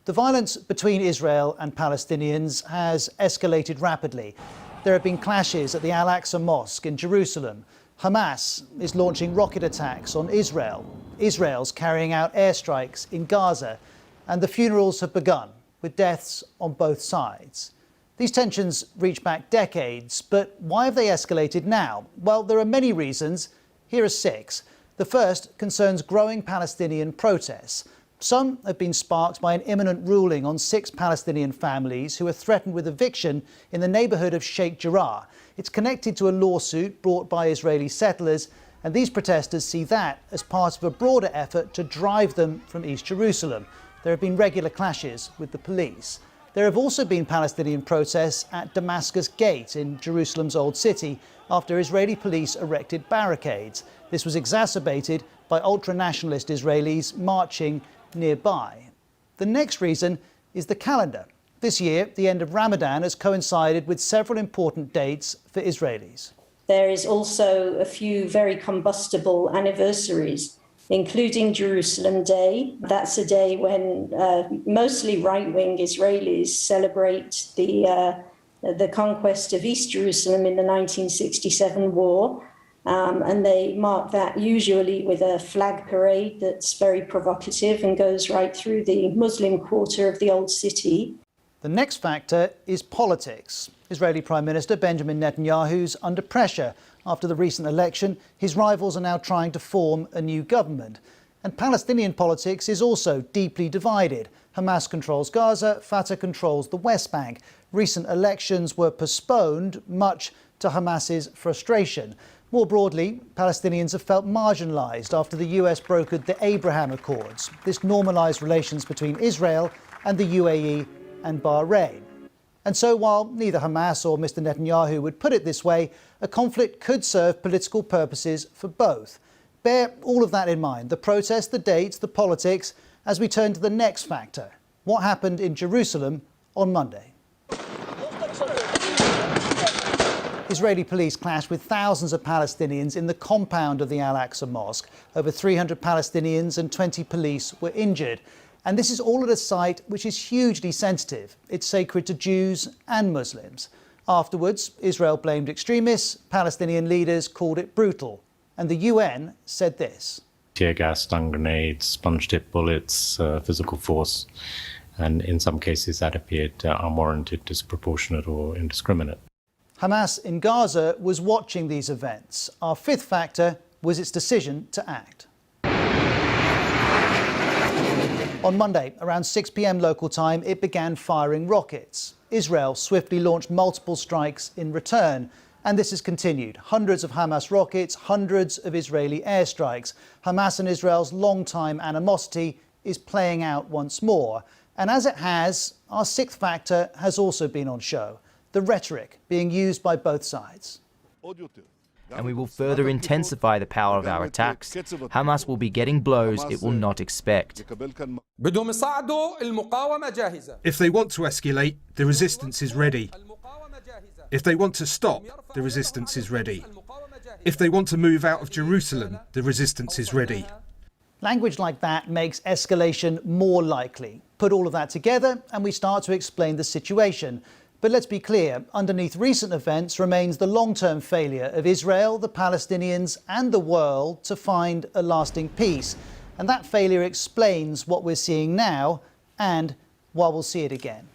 The violence between Israel and Palestinians has escalated rapidly. There have been clashes at the Al-Aqsa Mosque in Jerusalem. Hamas is launching rocket attacks on Israel. Israel's carrying out airstrikes in Gaza. And the funerals have begun, with deaths on both sides. These tensions reach back decades, but why have they escalated now? Well, there are many reasons. Here are 6. The first concerns growing Palestinian protests. Some have been sparked by an imminent ruling on 6 Palestinian families who are threatened with eviction in the neighbourhood of Sheikh Jarrah. It's connected to a lawsuit brought by Israeli settlers, and these protesters see that as part of a broader effort to drive them from East Jerusalem. There have been regular clashes with the police. There have also been Palestinian protests at Damascus Gate in Jerusalem's Old City after Israeli police erected barricades. This was exacerbated by ultra-nationalist Israelis marching nearby. The next reason is the calendar. This year, the end of Ramadan has coincided with several important dates for Israelis. There is also a few very combustible anniversaries, including Jerusalem Day. That's a day when mostly right-wing Israelis celebrate the conquest of East Jerusalem in the 1967 war. And they mark that usually with a flag parade that's very provocative and goes right through the Muslim quarter of the Old City. The next factor is politics. Israeli Prime Minister Benjamin Netanyahu's under pressure. After the recent election, his rivals are now trying to form a new government. And Palestinian politics is also deeply divided. Hamas controls Gaza, Fatah controls the West Bank. Recent elections were postponed, much to Hamas's frustration. More broadly, Palestinians have felt marginalised after the US brokered the Abraham Accords. This normalised relations between Israel and the UAE and Bahrain. And so while neither Hamas or Mr. Netanyahu would put it this way, a conflict could serve political purposes for both. Bear all of that in mind, the protests, the dates, the politics, as we turn to the next factor. What happened in Jerusalem on Monday? Israeli police clashed with thousands of Palestinians in the compound of the Al-Aqsa Mosque. Over 300 Palestinians and 20 police were injured. And this is all at a site which is hugely sensitive. It's sacred to Jews and Muslims. Afterwards, Israel blamed extremists. Palestinian leaders called it brutal. And the UN said this. Tear gas, stun grenades, sponge-tip bullets, physical force. And in some cases that appeared unwarranted, disproportionate or indiscriminate. Hamas in Gaza was watching these events. Our 5th factor was its decision to act. On Monday, around 6 p.m. local time, it began firing rockets. Israel swiftly launched multiple strikes in return, and this has continued. Hundreds of Hamas rockets, hundreds of Israeli airstrikes. Hamas and Israel's long-time animosity is playing out once more. And as it has, our 6th factor has also been on show. The rhetoric being used by both sides. And we will further intensify the power of our attacks. Hamas will be getting blows it will not expect. If they want to escalate, the resistance is ready. If they want to stop, the resistance is ready. If they want to move out of Jerusalem, the resistance is ready. Language like that makes escalation more likely. Put all of that together and we start to explain the situation. But let's be clear, underneath recent events remains the long-term failure of Israel, the Palestinians and the world to find a lasting peace. And that failure explains what we're seeing now and why we'll see it again.